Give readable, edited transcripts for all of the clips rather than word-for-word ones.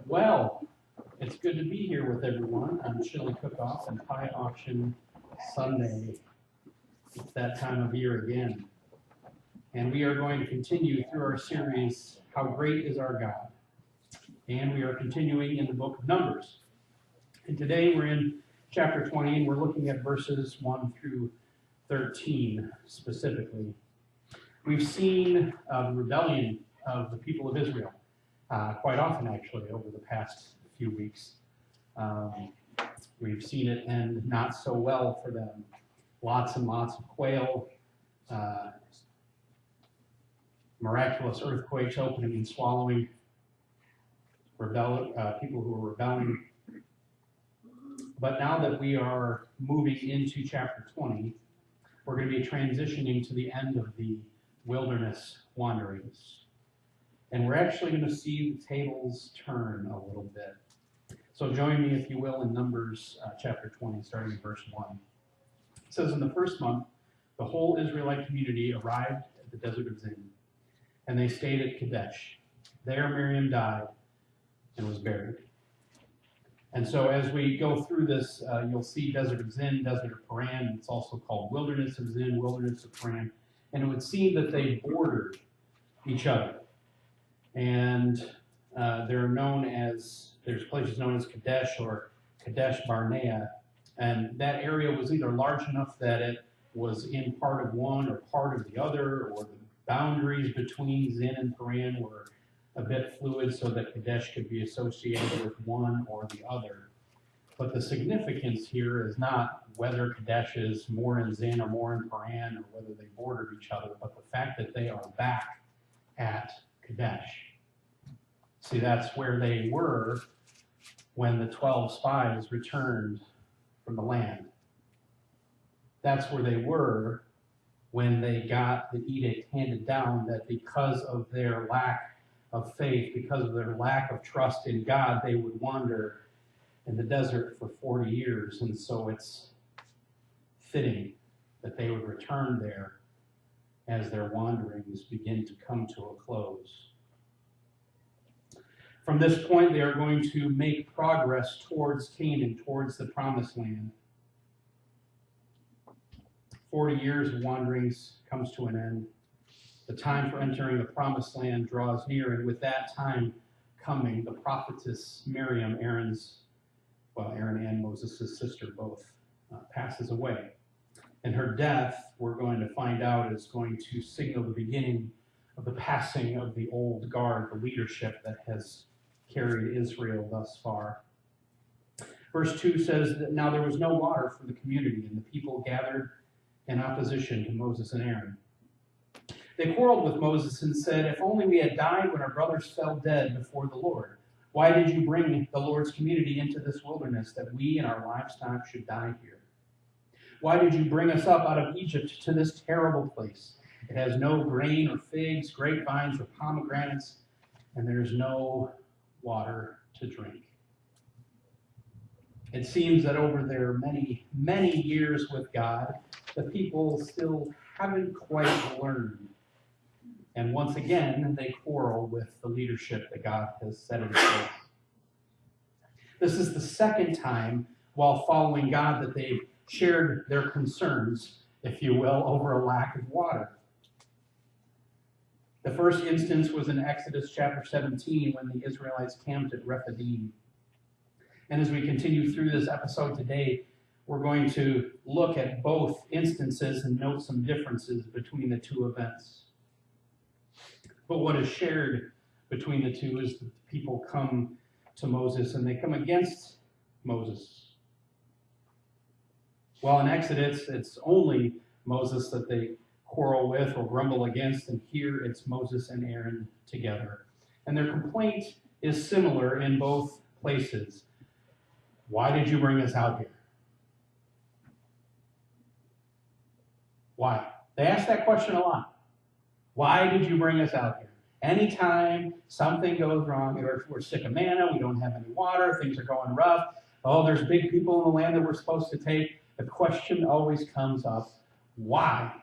Well, it's good to be here with everyone on Chili Cook-Off and Pie Auction Sunday. It's that time of year again. And we are going to continue through our series, How Great is Our God? And we are continuing in the book of Numbers. And today we're in chapter 20, and we're looking at verses 1 through 13 specifically. We've seen the rebellion of the people of Israel quite often, actually, over the past few weeks. We've seen it end not so well for them. Lots and lots of quail, miraculous earthquakes opening and swallowing people who are rebelling. But now that we are moving into chapter 20, we're going to be transitioning to the end of the wilderness wanderings. And we're actually going to see the tables turn a little bit. So join me, if you will, in Numbers chapter 20, starting in verse 1. It says, in the first month, the whole Israelite community arrived at the desert of Zin, and they stayed at Kadesh. There Miriam died and was buried. And so as we go through this, you'll see Desert of Zin, Desert of Paran. It's also called Wilderness of Zin, Wilderness of Paran. And it would seem that they bordered each other. And there's places known as Kadesh or Kadesh Barnea. And that area was either large enough that it was in part of one or part of the other, or the boundaries between Zin and Paran were a bit fluid so that Kadesh could be associated with one or the other. But the significance here is not whether Kadesh is more in Zin or more in Paran or whether they bordered each other, but the fact that they are back at Kadesh. See, that's where they were when the 12 spies returned from the land. That's where they were when they got the edict handed down that because of their lack of faith, because of their lack of trust in God, they would wander in the desert for 40 years. And so it's fitting that they would return there as their wanderings begin to come to a close. From this point, they are going to make progress towards Canaan, towards the Promised Land. 40 years of wanderings comes to an end. The time for entering the Promised Land draws near, and with that time coming, the prophetess Miriam, Aaron and Moses' sister, both passes away. And her death, we're going to find out, is going to signal the beginning of the passing of the old guard, the leadership that has carried Israel thus far. Verse 2 says that now there was no water for the community, and the people gathered in opposition to Moses and Aaron. They quarreled with Moses and said, if only we had died when our brothers fell dead before the Lord. Why did you bring the Lord's community into this wilderness that we and our livestock should die here? Why did you bring us up out of Egypt to this terrible place? It has no grain or figs, grapevines or pomegranates, and there's no water to drink. It seems that over their many, many years with God, the people still haven't quite learned. And once again, they quarrel with the leadership that God has set in place. This is the second time, while following God, that they've shared their concerns, if you will, over a lack of water. The first instance was in Exodus chapter 17 when the Israelites camped at Rephidim. And as we continue through this episode today, we're going to look at both instances and note some differences between the two events. But what is shared between the two is that the people come to Moses and they come against Moses. While in Exodus, it's only Moses that they quarrel with or grumble against, and here it's Moses and Aaron together. And their complaint is similar in both places. Why did you bring us out here? Why? They ask that question a lot. Why did you bring us out here? Anytime something goes wrong, we're sick of manna, we don't have any water, things are going rough, oh, there's big people in the land that we're supposed to take, the question always comes up, why?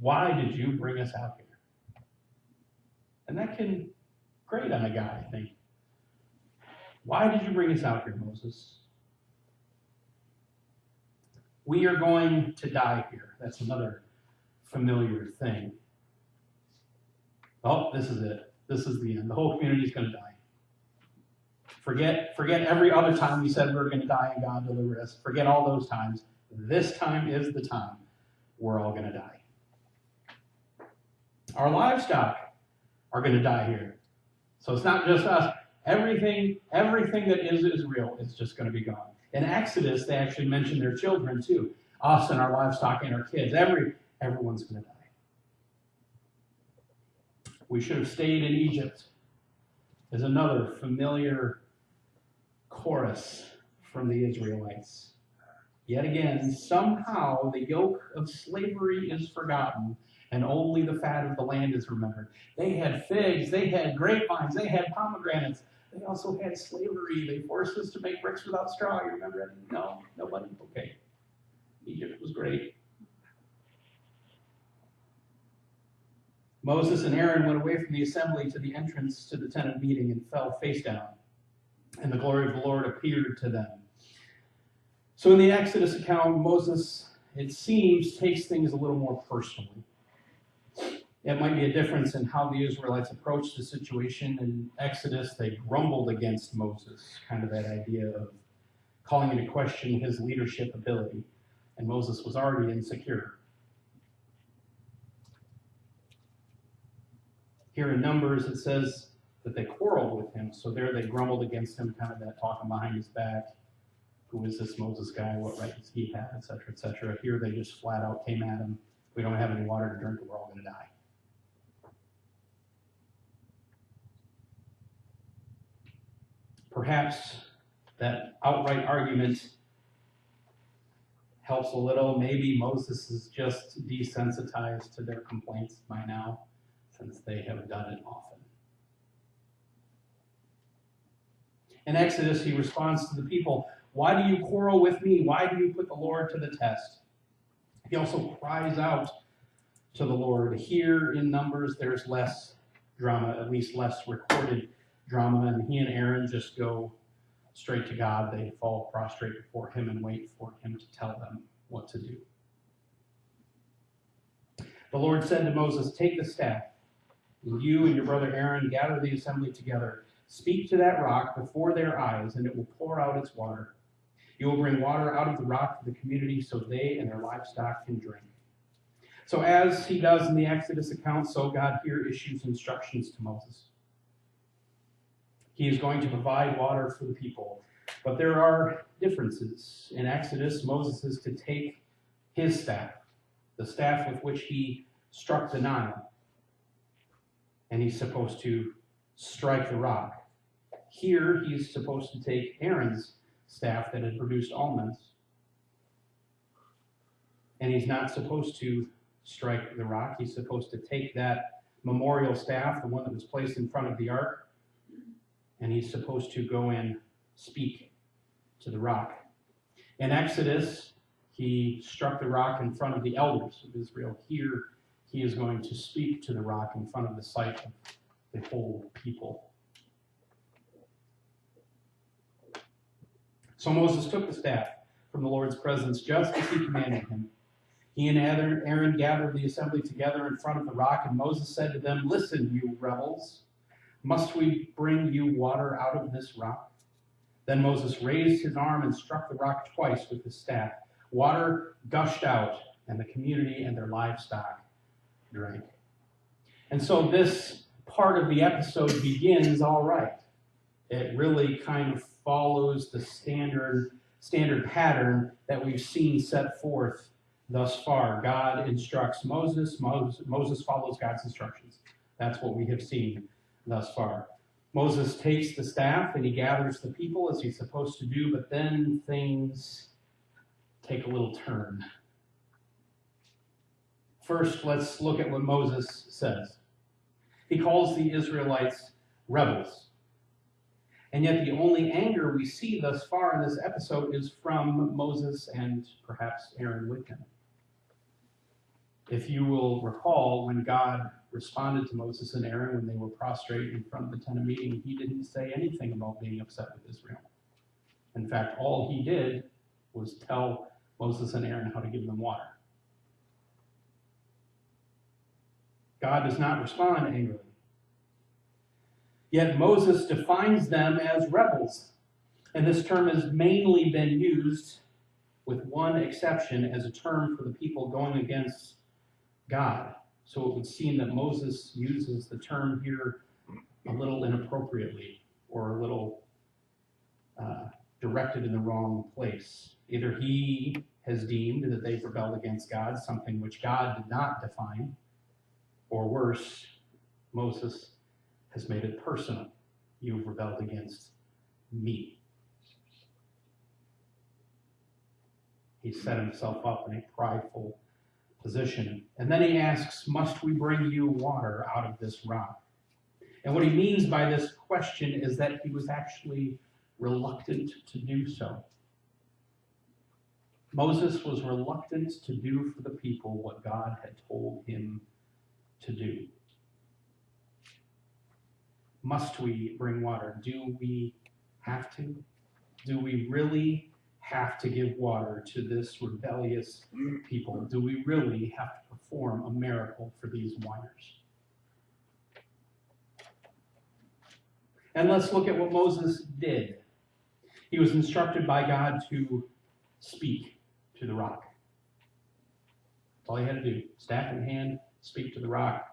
Why did you bring us out here? And that can grate on a guy, I think. Why did you bring us out here, Moses? We are going to die here. That's another familiar thing. Oh, this is it. This is the end. The whole community is going to die. Forget every other time we said we were going to die and God delivered us. Forget all those times. This time is the time we're all going to die. Our livestock are going to die here. So it's not just us. Everything that is Israel is just going to be gone. In Exodus, they actually mention their children too. Us and our livestock and our kids. Everyone's going to die. We should have stayed in Egypt is another familiar chorus from the Israelites. Yet again, somehow the yoke of slavery is forgotten and only the fat of the land is remembered. They had figs, they had grapevines, they had pomegranates. They also had slavery. They forced us to make bricks without straw. You remember it? No, nobody? Okay. Egypt was great. Moses and Aaron went away from the assembly to the entrance to the tent of meeting and fell face down. And the glory of the Lord appeared to them. So in the Exodus account, Moses, it seems, takes things a little more personally. It might be a difference in how the Israelites approached the situation. In Exodus, they grumbled against Moses, kind of that idea of calling into question his leadership ability. And Moses was already insecure. Here in Numbers, it says that they quarreled with him. So there they grumbled against him, kind of that talking behind his back. Who is this Moses guy? What right does he have? Et cetera, et cetera. Here they just flat out came at him. We don't have any water to drink, and we're all going to die. Perhaps that outright argument helps a little. Maybe Moses is just desensitized to their complaints by now, since they have done it often. In Exodus, he responds to the people, "Why do you quarrel with me? Why do you put the Lord to the test?" He also cries out to the Lord. Here in Numbers, there's less drama, at least less recorded drama, and he and Aaron just go straight to God. They fall prostrate before him and wait for him to tell them what to do. The Lord said to Moses, "Take the staff, and you and your brother Aaron gather the assembly together. Speak to that rock before their eyes, and it will pour out its water. You will bring water out of the rock for the community so they and their livestock can drink." So as he does in the Exodus account, so God here issues instructions to Moses. He is going to provide water for the people. But there are differences. In Exodus, Moses is to take his staff, the staff with which he struck the Nile, and he's supposed to strike the rock. Here, he's supposed to take Aaron's staff that had produced almonds, and he's not supposed to strike the rock. He's supposed to take that memorial staff, the one that was placed in front of the ark, and he's supposed to go and speak to the rock. In Exodus, he struck the rock in front of the elders of Israel. Here, he is going to speak to the rock in front of the sight of the whole people. So Moses took the staff from the Lord's presence just as he commanded him. He and Aaron gathered the assembly together in front of the rock, and Moses said to them, "Listen, you rebels. Must we bring you water out of this rock?" Then Moses raised his arm and struck the rock twice with his staff. Water gushed out, and the community and their livestock drank. And so this part of the episode begins all right. It really kind of follows the standard pattern that we've seen set forth thus far. God instructs Moses. Moses follows God's instructions. That's what we have seen thus far. Moses takes the staff and he gathers the people as he's supposed to do, but then things take a little turn. First, let's look at what Moses says. He calls the Israelites rebels. And yet the only anger we see thus far in this episode is from Moses and perhaps Aaron with him. If you will recall, when God responded to Moses and Aaron when they were prostrate in front of the tent of meeting. He didn't say anything about being upset with Israel. In fact, all he did was tell Moses and Aaron how to give them water. God does not respond angrily. Yet Moses defines them as rebels. And this term has mainly been used, with one exception, as a term for the people going against God. So it would seem that Moses uses the term here a little inappropriately, or a little directed in the wrong place. Either he has deemed that they've rebelled against God, something which God did not define, or worse, Moses has made it personal. You've rebelled against me. He set himself up in a prideful position. And then he asks, must we bring you water out of this rock? And what he means by this question is that he was actually reluctant to do so. Moses was reluctant to do for the people what God had told him to do. Must we bring water? Do we have to? Do we really have to give water to this rebellious people? Do we really have to perform a miracle for these whiners? And let's look at what Moses did. He was instructed by God to speak to the rock. That's all he had to do. Staff in hand, speak to the rock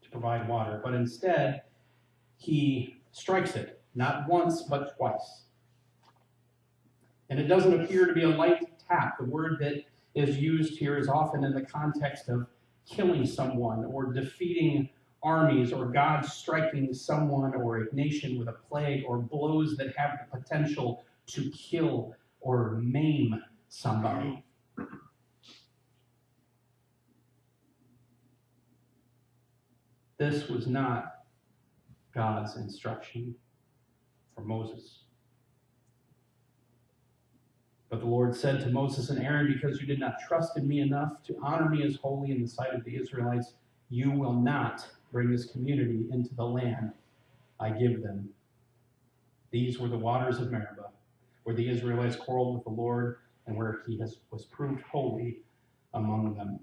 to provide water. But instead, he strikes it, not once, but twice. And it doesn't appear to be a light tap. The word that is used here is often in the context of killing someone or defeating armies, or God striking someone or a nation with a plague, or blows that have the potential to kill or maim somebody. This was not God's instruction for Moses. But the Lord said to Moses and Aaron, because you did not trust in me enough to honor me as holy in the sight of the Israelites, you will not bring this community into the land I give them. These were the waters of Meribah, where the Israelites quarreled with the Lord, and where he was proved holy among them.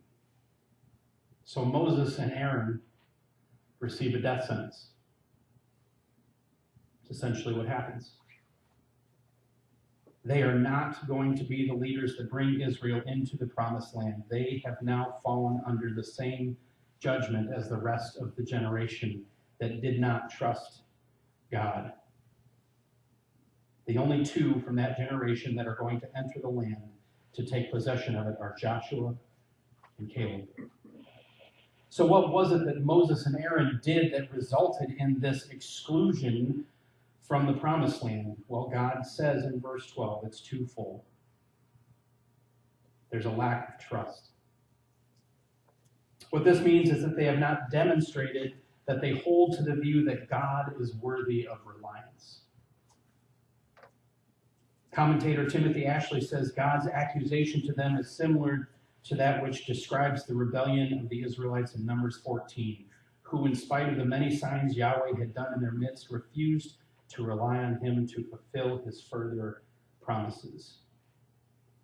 So Moses and Aaron receive a death sentence. It's essentially what happens. They are not going to be the leaders that bring Israel into the promised land. They have now fallen under the same judgment as the rest of the generation that did not trust God. The only two from that generation that are going to enter the land to take possession of it are Joshua and Caleb. So what was it that Moses and Aaron did that resulted in this exclusion from the promised land? Well, God says in verse 12, it's twofold. There's a lack of trust. What this means is that they have not demonstrated that they hold to the view that God is worthy of reliance. Commentator Timothy Ashley says God's accusation to them is similar to that which describes the rebellion of the Israelites in Numbers 14, who, in spite of the many signs Yahweh had done in their midst, refused to rely on him to fulfill his further promises.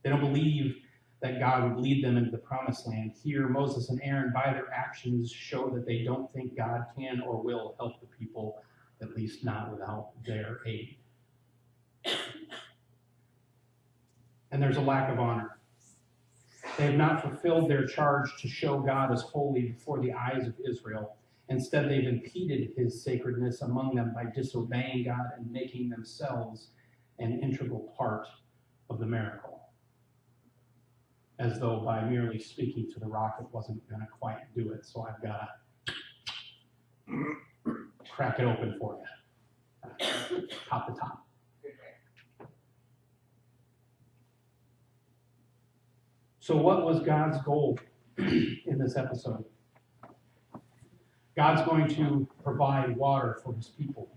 They don't believe that God would lead them into the promised land. Here, Moses and Aaron, by their actions, show that they don't think God can or will help the people, at least not without their aid. And there's a lack of honor. They have not fulfilled their charge to show God as holy before the eyes of Israel. Instead, they've impeded his sacredness among them by disobeying God and making themselves an integral part of the miracle. As though by merely speaking to the rock, it wasn't going to quite do it. So I've got to crack it open for you. Pop the top. So what was God's goal in this episode? God's going to provide water for his people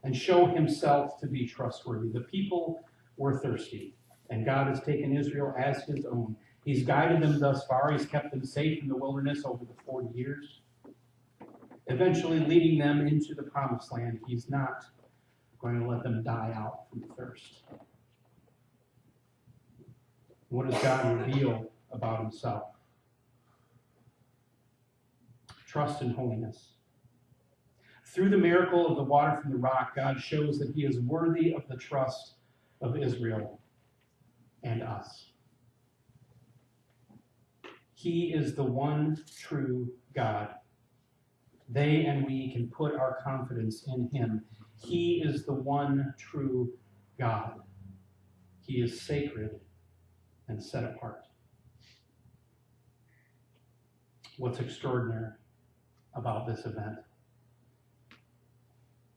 and show himself to be trustworthy. The people were thirsty, and God has taken Israel as his own. He's guided them thus far. He's kept them safe in the wilderness over the 40 years. eventually leading them into the promised land. He's not going to let them die out from thirst. What does God reveal about himself? Trust and holiness. Through the miracle of the water from the rock, God shows that he is worthy of the trust of Israel and us. He is the one true God. They and we can put our confidence in him. He is the one true God. He is sacred and set apart. What's extraordinary about this event?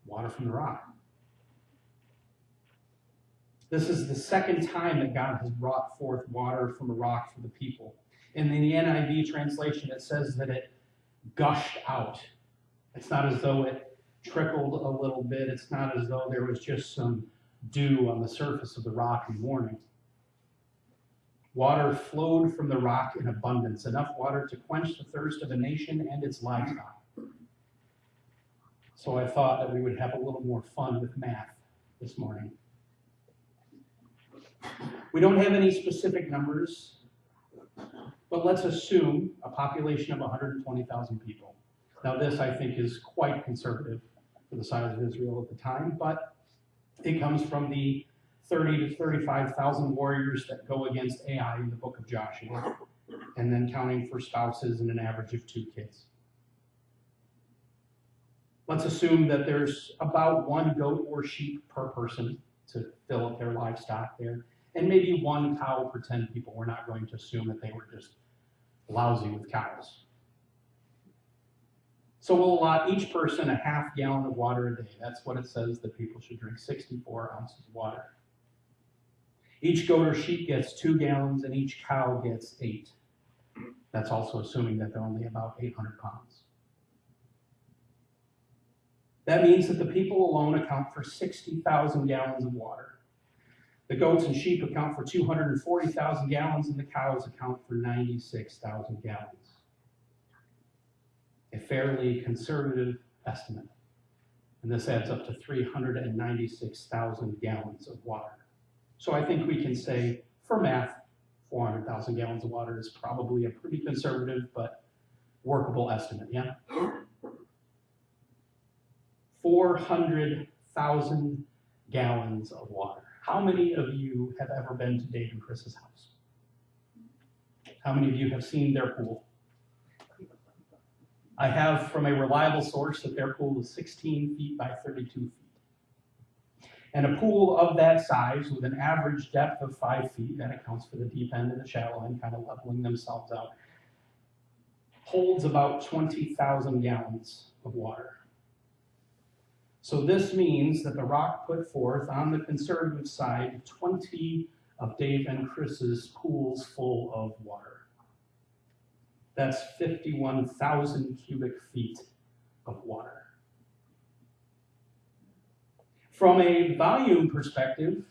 Water from the rock. This is the second time that God has brought forth water from a rock for the people. In the NIV translation, it says that it gushed out. It's not as though it trickled a little bit. It's not as though there was just some dew on the surface of the rock in the morning. Water flowed from the rock in abundance, enough water to quench the thirst of a nation and its livestock. So I thought that we would have a little more fun with math this morning. We don't have any specific numbers, but let's assume a population of 120,000 people. Now this, I think, is quite conservative for the size of Israel at the time, but it comes from the 30 to 35,000 warriors that go against Ai in the book of Joshua, and then counting for spouses and an average of 2 kids. Let's assume that there's about 1 goat or sheep per person to fill up their livestock there, and maybe 1 cow per 10 people. We're not going to assume that they were just lousy with cows. So we'll allot each person a half gallon of water a day. That's what it says that people should drink, 64 ounces of water. Each goat or sheep gets 2 gallons, and each cow gets 8. That's also assuming that they're only about 800 pounds. That means that the people alone account for 60,000 gallons of water. The goats and sheep account for 240,000 gallons, and the cows account for 96,000 gallons. A fairly conservative estimate. And this adds up to 396,000 gallons of water. So I think we can say, for math, 400,000 gallons of water is probably a pretty conservative but workable estimate, yeah? 400,000 gallons of water. How many of you have ever been to Dave and Chris's house? How many of you have seen their pool? I have from a reliable source that their pool is 16 feet by 32 feet. And a pool of that size with an average depth of 5 feet, that accounts for the deep end and the shallow end kind of leveling themselves out, holds about 20,000 gallons of water. So this means that the rock put forth on the conservative side 20 of Dave and Chris's pools full of water. That's 51,000 cubic feet of water. From a volume perspective,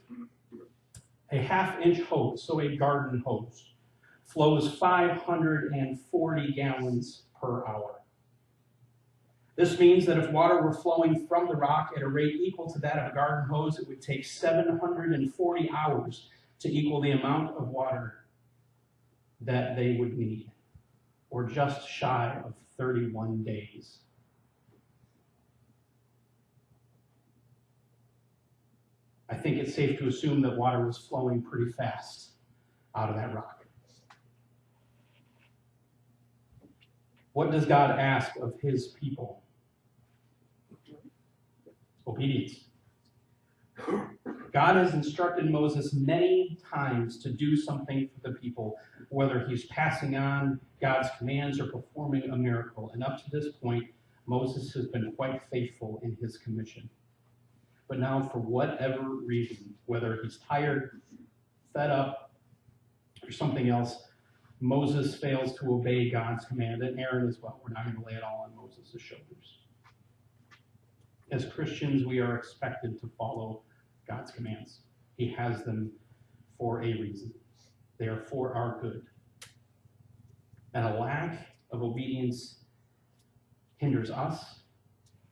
a half-inch hose, so a garden hose, flows 540 gallons per hour. This means that if water were flowing from the rock at a rate equal to that of a garden hose, it would take 740 hours to equal the amount of water that they would need, or just shy of 31 days. I think it's safe to assume that water was flowing pretty fast out of that rock. What does God ask of his people? Obedience. God has instructed Moses many times to do something for the people, whether he's passing on God's commands or performing a miracle. And up to this point, Moses has been quite faithful in his commission. But now, for whatever reason, whether he's tired, fed up, or something else, Moses fails to obey God's command, and Aaron as well. We're not going to lay it all on Moses' shoulders. As Christians, we are expected to follow God's commands. He has them for a reason. They are for our good. And a lack of obedience hinders us,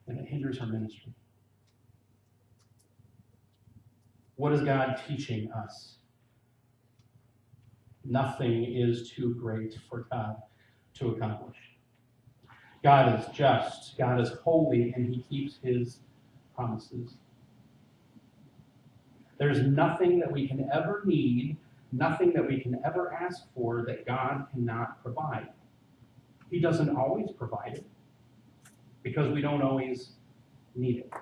and it hinders our ministry. What is God teaching us? Nothing is too great for God to accomplish. God is just, God is holy, and he keeps his promises. There's nothing that we can ever need, nothing that we can ever ask for that God cannot provide. He doesn't always provide it because we don't always need it.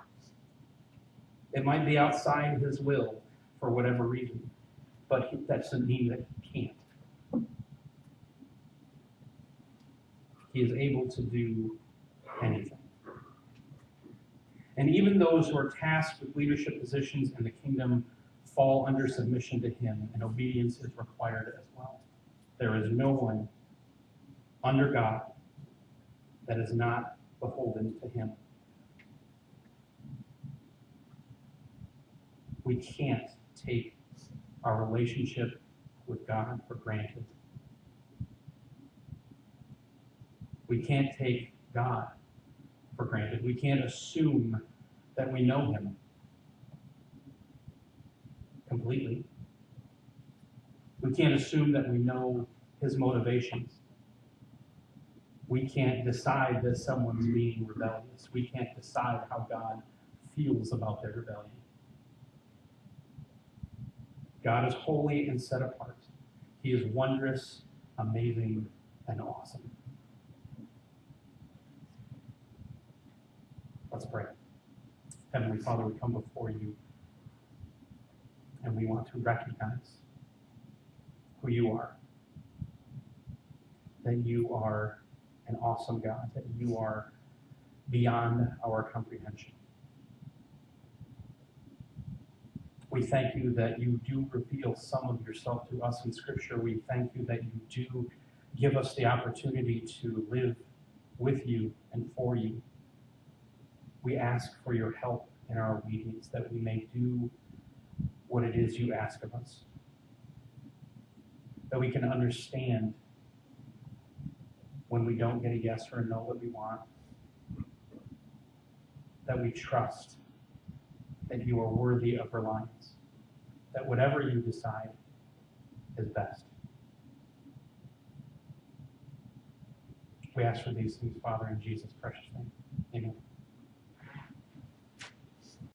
It might be outside his will for whatever reason, but that doesn't mean that he can't. He is able to do anything. And even those who are tasked with leadership positions in the kingdom fall under submission to him, and obedience is required as well. There is no one under God that is not beholden to him. We can't take our relationship with God for granted. We can't take God for granted. We can't assume that we know him completely. We can't assume that we know his motivations. We can't decide that someone's being rebellious. We can't decide how God feels about their rebellion. God is holy and set apart. He is wondrous, amazing, and awesome. Let's pray. Heavenly Father, we come before you, and we want to recognize who you are. That you are an awesome God, that you are beyond our comprehension. We thank you that you do reveal some of yourself to us in Scripture. We thank you that you do give us the opportunity to live with you and for you. We ask for your help in our obedience, that we may do what it is you ask of us. That we can understand when we don't get a yes or a no that we want. That we trust that you are worthy of reliance. That whatever you decide is best. We ask for these things, Father, in Jesus' precious name. Amen.